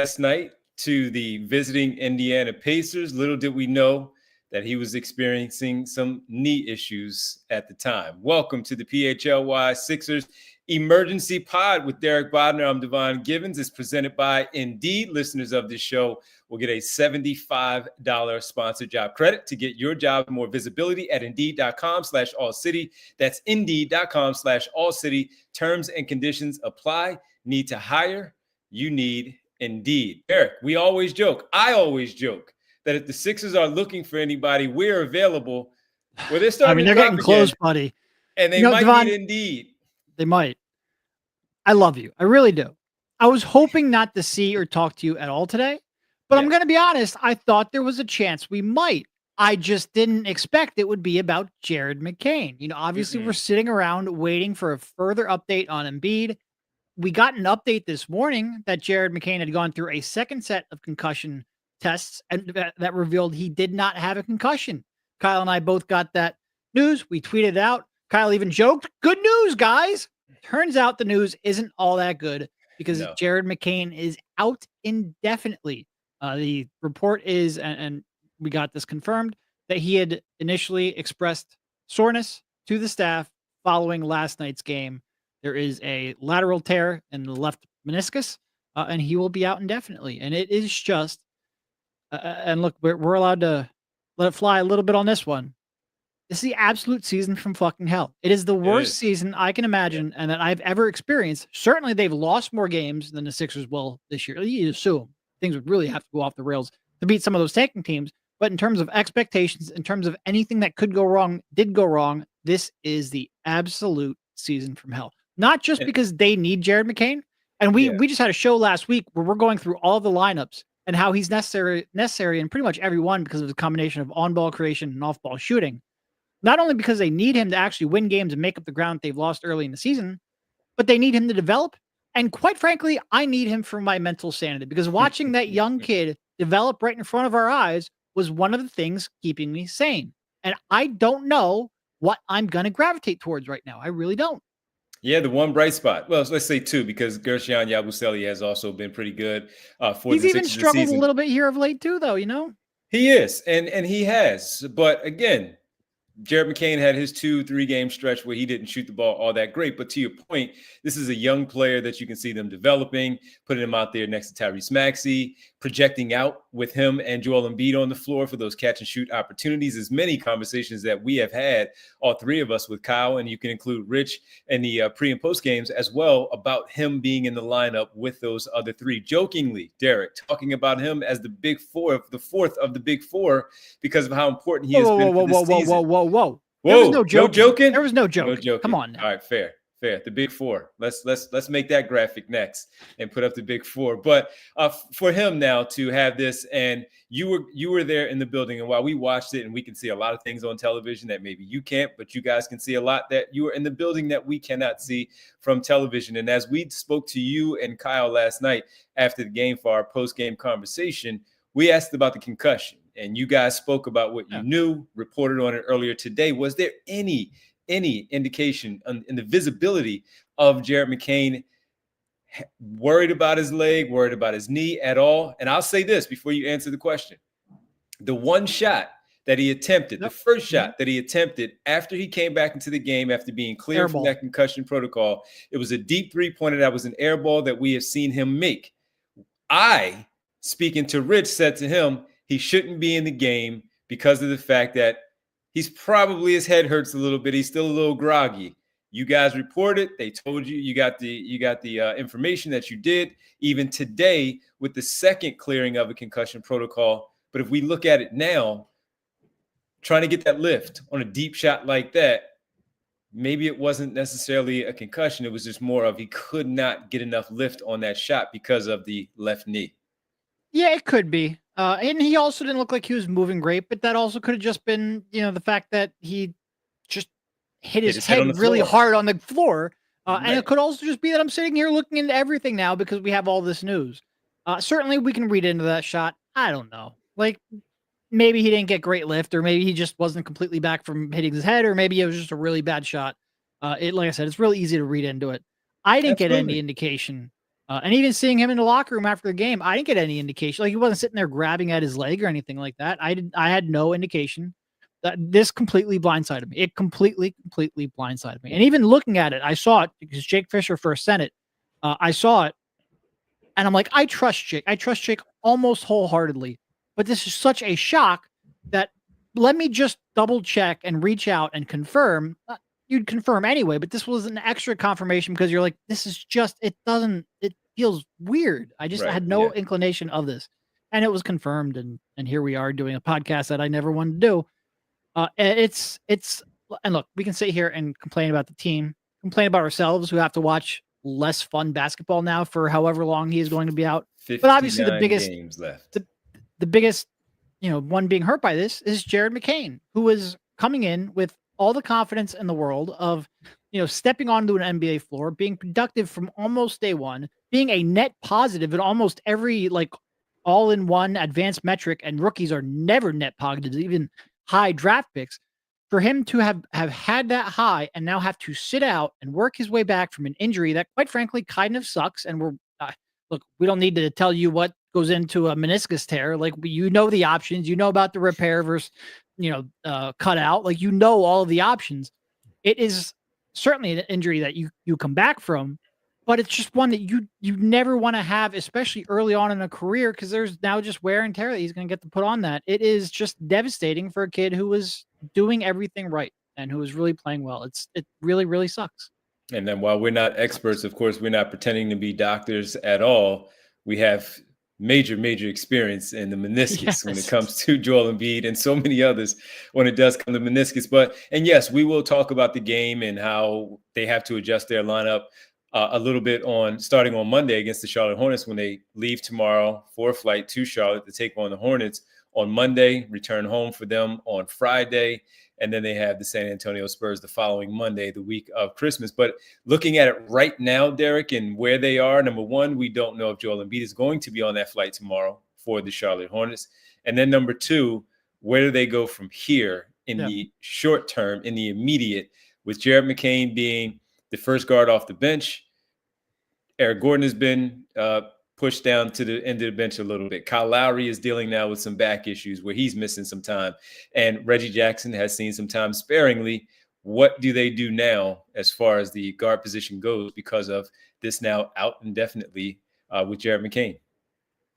last night to the visiting Indiana Pacers. Little did we know that he was experiencing some knee issues at the time. Welcome to the PHLY Sixers Emergency Pod with Derek Bodner. I'm Devon Givens. It's presented by Indeed. Listeners of this show will get a $75 sponsored job credit to get your job more visibility at Indeed.com/AllCity. That's Indeed.com/AllCity. Terms and conditions apply. Need to hire? You need Indeed. Derek, I always joke that if the Sixers are looking for anybody, we're available. Well, they're starting they're getting close, buddy. And they might Devon, need Indeed. They might. I love you. I really do. I was hoping not to see or talk to you at all today, but I'm going to be honest. I thought there was a chance we might. I just didn't expect it would be about Jared McCain. Obviously we're sitting around waiting for a further update on Embiid. We got an update this morning that Jared McCain had gone through a second set of concussion tests and that revealed he did not have a concussion. Kyle and I both got that news. We tweeted it out. Kyle even joked, "Good news, guys." Turns out the news isn't all that good because Jared McCain is out indefinitely. The report is, and we got this confirmed, that he had initially expressed soreness to the staff following last night's game. There is a lateral tear in the left meniscus, and he will be out indefinitely. And it is just, and look, we're allowed to let it fly a little bit on this one. This is the absolute season from fucking hell. It is the worst season I can imagine and that I've ever experienced. Certainly, they've lost more games than the Sixers will this year. You assume things would really have to go off the rails to beat some of those tanking teams. But in terms of expectations, in terms of anything that could go wrong, did go wrong, this is the absolute season from hell. Not just because they need Jared McCain. And we just had a show last week where we're going through all the lineups and how he's necessary in pretty much every one because of the combination of on-ball creation and off-ball shooting. Not only because they need him to actually win games and make up the ground they've lost early in the season, but they need him to develop. And quite frankly, I need him for my mental sanity because watching that young kid develop right in front of our eyes was one of the things keeping me sane. And I don't know what I'm going to gravitate towards right now. I really don't. Yeah, the one bright spot. Well, let's say two, because Guerschon Yabusele has also been pretty good for He's the even struggled a little bit here of late too, though, He is, and he has. But again, Jared McCain had his 2-3 game stretch where he didn't shoot the ball all that great. But to your point, this is a young player that you can see them developing, putting him out there next to Tyrese Maxey, projecting out with him and Joel Embiid on the floor for those catch and shoot opportunities. As many conversations that we have had, all three of us with Kyle, and you can include Rich in the pre and post games as well, about him being in the lineup with those other three. Jokingly, Derek, talking about him as the big four, the fourth of the big four, because of how important he has been for this season. Whoa. There was no joking. There was no joking. No joking. Come on now. All right, fair. The big four. Let's make that graphic next and put up the big four. But for him now to have this, and you were there in the building, and while we watched it, and we can see a lot of things on television that maybe you can't, but you guys can see a lot that you were in the building that we cannot see from television. And as we spoke to you and Kyle last night after the game for our post-game conversation, we asked about the concussion. And you guys spoke about what you knew, reported on it earlier today. Was there any indication in the visibility of Jared McCain worried about his leg, worried about his knee at all? And I'll say this before you answer the question. The one shot that he attempted, the first shot that he attempted after he came back into the game after being cleared from that concussion protocol, it was a deep three-pointer that was an air ball that we have seen him make. I, speaking to Rich, said to him, he shouldn't be in the game because of the fact that he's probably, his head hurts a little bit. He's still a little groggy. You guys reported. They told you got the information that you did, even today with the second clearing of a concussion protocol. But if we look at it now, trying to get that lift on a deep shot like that, maybe it wasn't necessarily a concussion. It was just more of he could not get enough lift on that shot because of the left knee. Yeah, it could be. And he also didn't look like he was moving great, but that also could have just been, the fact that he just hit his head really hard on the floor. And it could also just be that I'm sitting here looking into everything now because we have all this news. Certainly we can read into that shot. I don't know. Like, maybe he didn't get great lift, or maybe he just wasn't completely back from hitting his head, or maybe it was just a really bad shot. Like I said, it's really easy to read into it. I didn't get any indication And even seeing him in the locker room after the game, I didn't get any indication. Like he wasn't sitting there grabbing at his leg or anything like that. I had no indication that this completely blindsided me. It completely blindsided me. And even looking at it, I saw it because Jake Fischer first sent it. I saw it, and I'm like, I trust Jake. I trust Jake almost wholeheartedly. But this is such a shock that let me just double check and reach out and confirm. You'd confirm anyway, but this was an extra confirmation because you're like, this is just, it feels weird. I just had no inclination of this. And it was confirmed. And here we are doing a podcast that I never wanted to do. And look, we can sit here and complain about the team, complain about ourselves who have to watch less fun basketball now for however long he is going to be out. But obviously the biggest games left. The biggest, one being hurt by this is Jared McCain, who is coming in with all the confidence in the world of, stepping onto an NBA floor, being productive from almost day one, being a net positive in almost every all-in-one advanced metric, and rookies are never net positives, even high draft picks. For him to have had that high and now have to sit out and work his way back from an injury that, quite frankly, kind of sucks. And look, we don't need to tell you what goes into a meniscus tear. Like, the options, about the repair versus, cut out. Like, all of the options. It is certainly an injury that you come back from, but it's just one that you never want to have, especially early on in a career, because there's now just wear and tear that he's going to get to put on that. It is just devastating for a kid who was doing everything right and who was really playing well. It really, really sucks. And then while we're not experts, of course, we're not pretending to be doctors at all. We have major experience in the meniscus when it comes to Joel Embiid and so many others when it does come to meniscus. And yes, we will talk about the game and how they have to adjust their lineup a little bit starting on Monday against the Charlotte Hornets when they leave tomorrow for a flight to Charlotte to take on the Hornets on Monday, return home for them on Friday. And then they have the San Antonio Spurs the following Monday, the week of Christmas. But looking at it right now, Derek, and where they are, number one, we don't know if Joel Embiid is going to be on that flight tomorrow for the Charlotte Hornets. And then number two, where do they go from here in the short term, in the immediate, with Jared McCain being the first guard off the bench? Eric Gordon has been pushed down to the end of the bench a little bit. Kyle Lowry is dealing now with some back issues where he's missing some time. And Reggie Jackson has seen some time sparingly. What do they do now as far as the guard position goes because of this now out indefinitely with Jared McCain?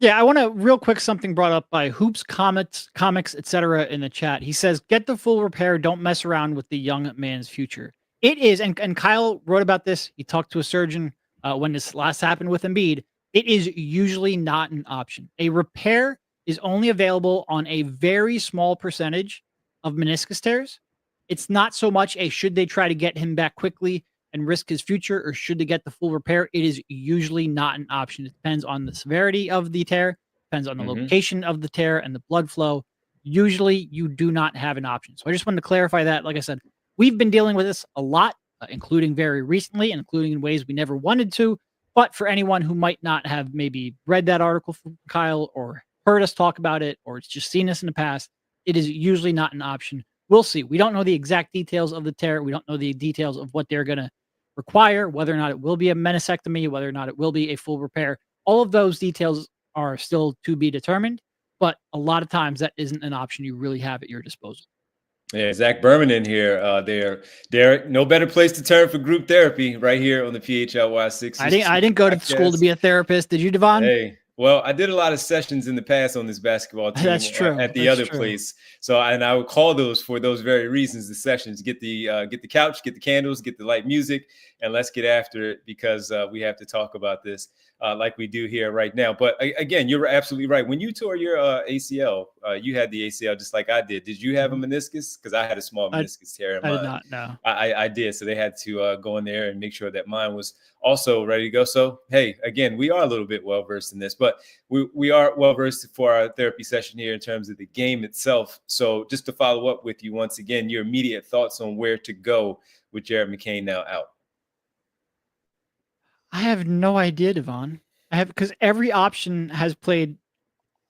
Yeah, I want to real quick, something brought up by Hoops, Comics, etc. in the chat. He says, get the full repair. Don't mess around with the young man's future. It is, and Kyle wrote about this. He talked to a surgeon when this last happened with Embiid. It is usually not an option. A repair is only available on a very small percentage of meniscus tears. It's not so much a should they try to get him back quickly and risk his future, or should they get the full repair? It is usually not an option. It depends on the severity of the tear, depends on the location of the tear and the blood flow. Usually you do not have an option. So I just wanted to clarify that. Like I said, we've been dealing with this a lot, including very recently, including in ways we never wanted to. But for anyone who might not have maybe read that article from Kyle or heard us talk about it, or it's just seen us in the past, it is usually not an option. We'll see. We don't know the exact details of the tear. We don't know the details of what they're going to require, whether or not it will be a meniscectomy, whether or not it will be a full repair. All of those details are still to be determined. But a lot of times that isn't an option you really have at your disposal. Yeah, Zach Berman in here. Derek, no better place to turn for group therapy right here on the PHLY Sixers. I didn't go to school to be a therapist. Did you, Devon? Hey, well, I did a lot of sessions in the past on this basketball team. That's true. At the other place. So, and I would call those for those very reasons, the sessions. Get the couch, get the candles, get the light music, and let's get after it because we have to talk about this like we do here right now. But again, you're absolutely right. When you tore your ACL, you had the ACL just like I did. Did you have a meniscus? Because I had a small meniscus tear in mine. I did not, no. I did. So they had to go in there and make sure that mine was also ready to go. So, hey, again, we are a little bit well-versed in this, but we are well-versed for our therapy session here in terms of the game itself. So just to follow up with you once again, your immediate thoughts on where to go with Jared McCain now out. I have no idea, Devon. Because every option has played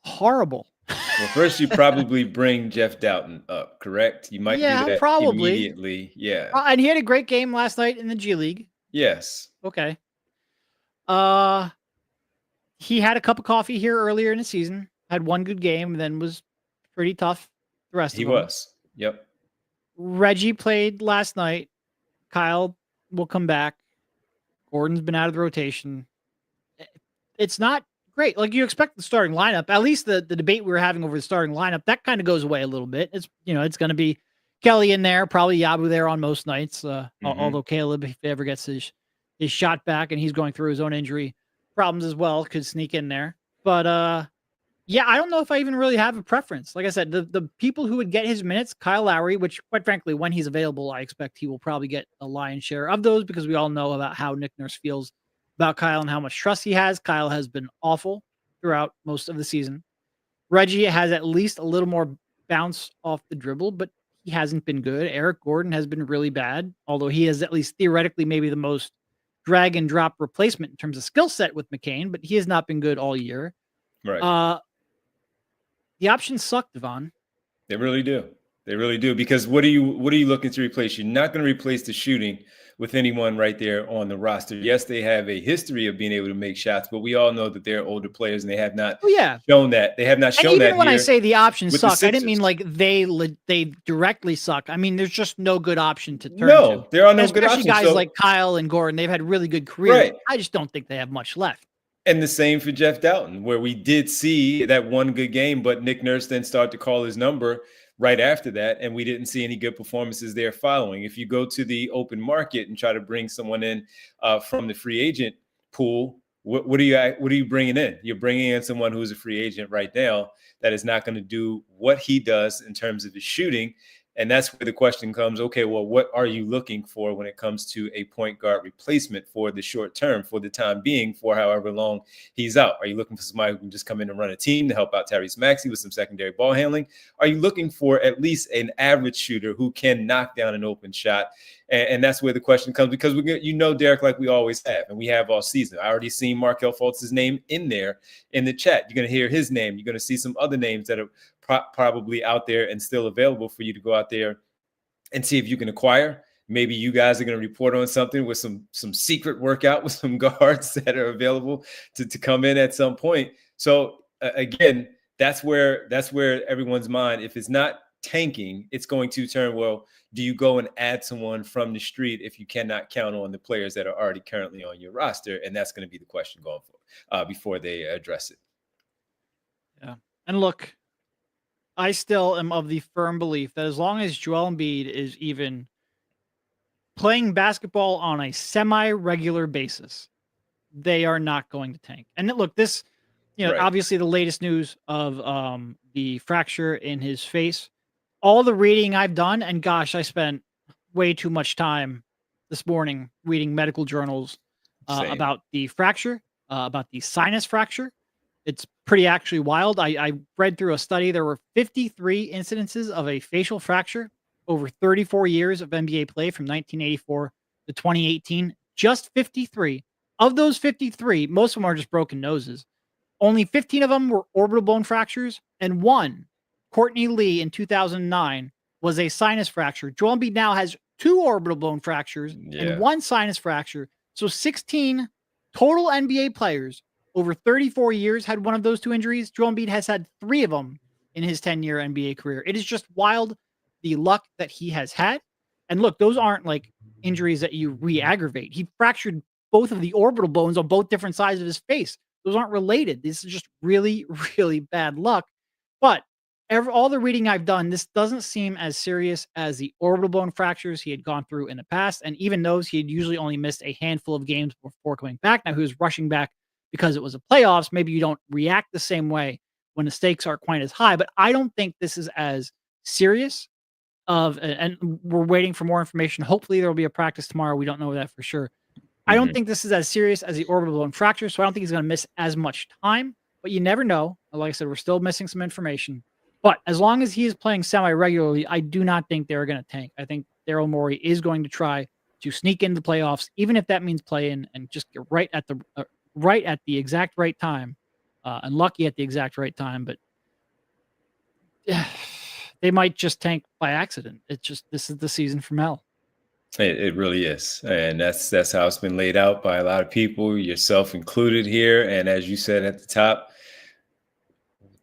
horrible. Well, first you probably bring Jeff Doughton up, correct? You might do that probably immediately. Yeah. And he had a great game last night in the G League. Yes. Okay. I he had a cup of coffee here earlier in the season, had one good game, and then was pretty tough the rest He of them. was. Yep. Reggie played last night. Kyle will come back. Gordon's been out of the rotation. It's not great. Like you expect the starting lineup, at least the debate we were having over the starting lineup, that kind of goes away a little bit. It's, it's going to be Kelly in there, probably Yabu there on most nights. Although Caleb, if he ever gets his shot back and he's going through his own injury problems as well, could sneak in there. But yeah, I don't know if I even really have a preference. Like I said, the people who would get his minutes, Kyle Lowry, which quite frankly, when he's available, I expect he will probably get a lion's share of those because we all know about how Nick Nurse feels about Kyle and how much trust he has. Kyle has been awful throughout most of the season. Reggie has at least a little more bounce off the dribble, but he hasn't been good. Eric Gordon has been really bad, although he is at least theoretically maybe the most drag and drop replacement in terms of skill set with McCain, but he has not been good all year. Right. The options suck, Devon. They really do. They really do. Because what are you looking to replace? You're not going to replace the shooting with anyone right there on the roster. Yes, they have a history of being able to make shots, but we all know that they're older players and they have not shown that. They have not shown that. Even when I say the options suck, I didn't mean like they directly suck. I mean, there's just no good option to turn to. No, there are no good options. Especially guys like Kyle and Gordon, they've had really good careers. Right. I just don't think they have much left. And the same for Jeff Doughton, where we did see that one good game, but Nick Nurse then started to call his number right after that, and we didn't see any good performances there following. If you go to the open market and try to bring someone in from the free agent pool, what are you bringing in? You're bringing in someone who's a free agent right now that is not going to do what he does in terms of his shooting. And that's where the question comes, okay, well, what are you looking for when it comes to a point guard replacement for the short term, for the time being, for however long he's out? Are you looking for somebody who can just come in and run a team to help out Tyrese Maxey with some secondary ball handling? Are you looking for at least an average shooter who can knock down an open shot? And that's where the question comes, because Derek, like we always have, and we have all season. I already seen Markelle Fultz's name in there in the chat. You're going to hear his name. You're going to see some other names that are probably out there and still available for you to go out there and see if you can acquire. Maybe you guys are going to report on something with some secret workout with some guards that are available to come in at some point. So again, that's where everyone's mind, if it's not tanking, it's going to turn, well, do you go and add someone from the street if you cannot count on the players that are already currently on your roster? And that's going to be the question going forward before they address it. Yeah. And look, I still am of the firm belief that as long as Joel Embiid is even playing basketball on a semi-regular basis, they are not going to tank. And look, this, obviously the latest news of the fracture in his face, all the reading I've done, and gosh, I spent way too much time this morning reading medical journals about the fracture, about the sinus fracture. It's pretty actually wild. I read through a study. There were 53 incidences of a facial fracture over 34 years of NBA play from 1984 to 2018. Just 53. Of those 53, most of them are just broken noses. Only 15 of them were orbital bone fractures, and one, Courtney Lee in 2009, was a sinus fracture. Joel Embiid now has 2 orbital bone fractures and 1 sinus fracture. So 16 total NBA players over 34 years had one of those 2 injuries. Joel Embiid has had 3 of them in his 10-year NBA career. It is just wild, the luck that he has had. And look, those aren't like injuries that you re-aggravate. He fractured both of the orbital bones on both different sides of his face. Those aren't related. This is just really, really bad luck. But all the reading I've done, this doesn't seem as serious as the orbital bone fractures he had gone through in the past. And even those, he had usually only missed a handful of games before coming back. Now he was rushing back because it was a playoffs. Maybe you don't react the same way when the stakes aren't quite as high, but I don't think this is as serious and we're waiting for more information. Hopefully there will be a practice tomorrow. We don't know that for sure. I don't think this is as serious as the orbital bone fracture, so I don't think he's going to miss as much time, but you never know. Like I said, we're still missing some information, but as long as he is playing semi-regularly, I do not think they're going to tank. I think Daryl Morey is going to try to sneak into the playoffs, even if that means play in and just get right at the exact right time, and lucky at the exact right time. But they might just tank by accident. It's just, this is the season from hell. It really is. And that's how it's been laid out by a lot of people, yourself included here. And as you said at the top,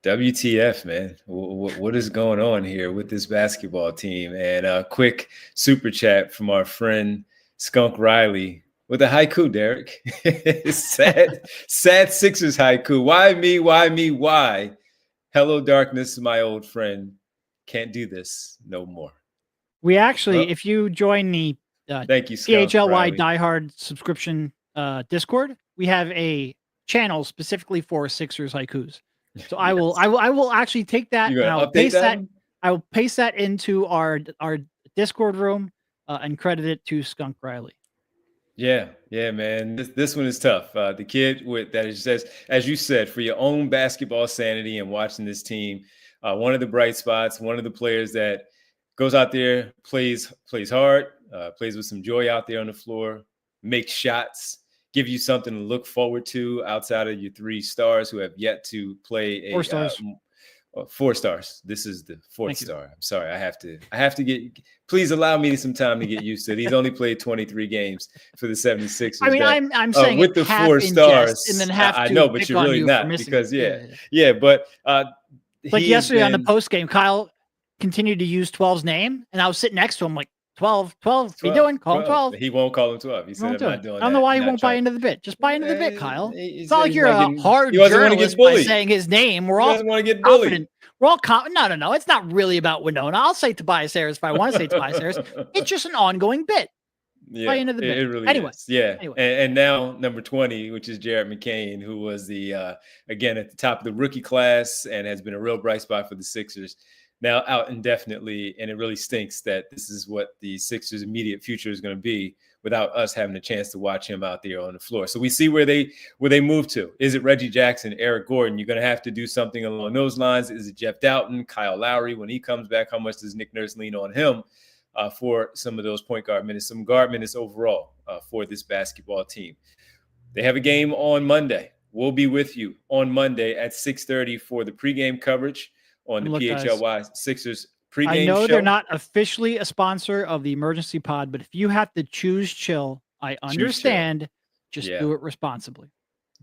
WTF, man. What is going on here with this basketball team? And a quick super chat from our friend Skunk Riley with a haiku, Derek. sad Sixers haiku. Why me? Why me? Why? Hello, darkness, my old friend. Can't do this no more. We actually, if you join the thank you, Skunk PHLY Riley. Diehard subscription Discord, we have a channel specifically for Sixers haikus. So I will actually take that and I will paste that. I will paste that into our Discord room and credit it to Skunk Riley. Yeah, man. This one is tough. The kid with that is just, as you said, for your own basketball sanity and watching this team, one of the bright spots, one of the players that goes out there, plays hard, plays with some joy out there on the floor, makes shots, give you something to look forward to outside of your 3 stars who have yet to play 4 stars. 4 stars. This is the 4th star. I'm sorry. I have to get, please allow me some time to get used to it. He's only played 23 games for the 76ers. I mean, I'm saying with the 4 stars, and then have I to know, but you're really not because but like yesterday on the post game, Kyle continued to use 12's name, and I was sitting next to him like 12. What are you doing? Call him 12. He won't call him 12. He said, I'm not doing that. I don't know why he won't buy into the bit. Just buy into the bit, Kyle. It's not like you're a hard journalist by saying his name. We're all want to get bullied. Confident. We're all confident. No. It's not really about Winona. I'll say Tobias Harris if I want to say Tobias Harris. It's just an ongoing bit. Yeah, buy into the bit. It really anyway, is. Yeah. Anyway. And now number 20, which is Jared McCain, who was the again at the top of the rookie class and has been a real bright spot for the Sixers. Now out indefinitely, and it really stinks that this is what the Sixers' immediate future is going to be without us having a chance to watch him out there on the floor. So we see where they move to. Is it Reggie Jackson, Eric Gordon? You're going to have to do something along those lines. Is it Jeff Doughton, Kyle Lowry when he comes back? How much does Nick Nurse lean on him for some of those point guard minutes, some guard minutes overall for this basketball team? They have a game on Monday. We'll be with you on Monday at 6:30 for the pregame coverage on the PHLY Sixers pregame show. I know they're not officially a sponsor of the Emergency Pod, but if you have to choose chill, I understand. Just do it responsibly.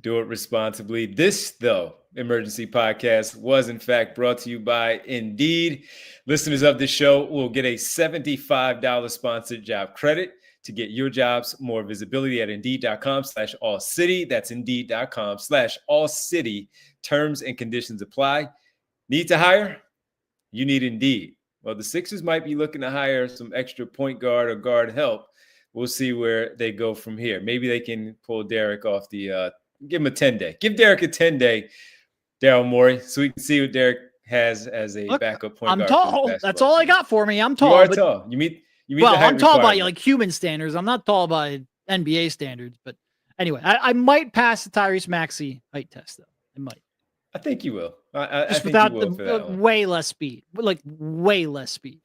Do it responsibly. This, though, Emergency Podcast was, in fact, brought to you by Indeed. Listeners of this show will get a $75 sponsored job credit to get your jobs more visibility at Indeed.com/AllCity. That's Indeed.com/AllCity. Terms and conditions apply. Need to hire? You need Indeed. Well, the Sixers might be looking to hire some extra point guard or guard help. We'll see where they go from here. Maybe they can pull Derek off the give him a 10-day. Give Derek a 10-day, Daryl Morey, so we can see what Derek has as a backup point guard. I'm tall. That's all I got for me. I'm tall. You are tall. You meet well, I'm tall by like human standards. I'm not tall by NBA standards. But anyway, I might pass the Tyrese Maxey height test, though. I might. I think you will. Just without the way less speed. Like way less speed.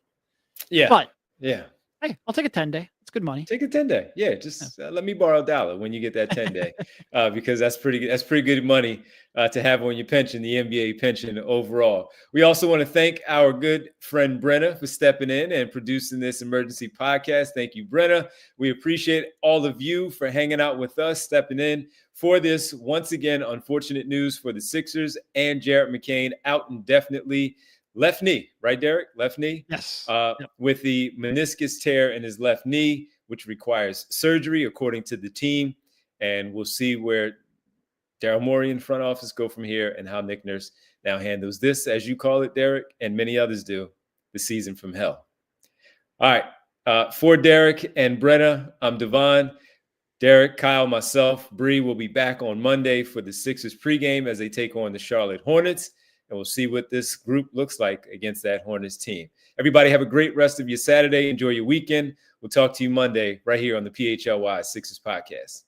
Yeah. But yeah. Hey, I'll take a 10-day. It's good money. Take a 10-day. Yeah, just let me borrow $1 when you get that 10-day, because that's pretty good money to have on your pension, the NBA pension overall. We also want to thank our good friend Brenna for stepping in and producing this emergency podcast. Thank you, Brenna. We appreciate all of you for hanging out with us, stepping in for this once again unfortunate news for the Sixers and Jared McCain out indefinitely. Left knee, right, Derek? Left knee? Yes. With the meniscus tear in his left knee, which requires surgery, according to the team. And we'll see where Daryl Morey in front office go from here and how Nick Nurse now handles this, as you call it, Derek, and many others do, the season from hell. All right. For Derek and Brenna, I'm Devon. Derek, Kyle, myself, Bree will be back on Monday for the Sixers pregame as they take on the Charlotte Hornets. And we'll see what this group looks like against that Hornets team. Everybody have a great rest of your Saturday. Enjoy your weekend. We'll talk to you Monday right here on the PHLY Sixers podcast.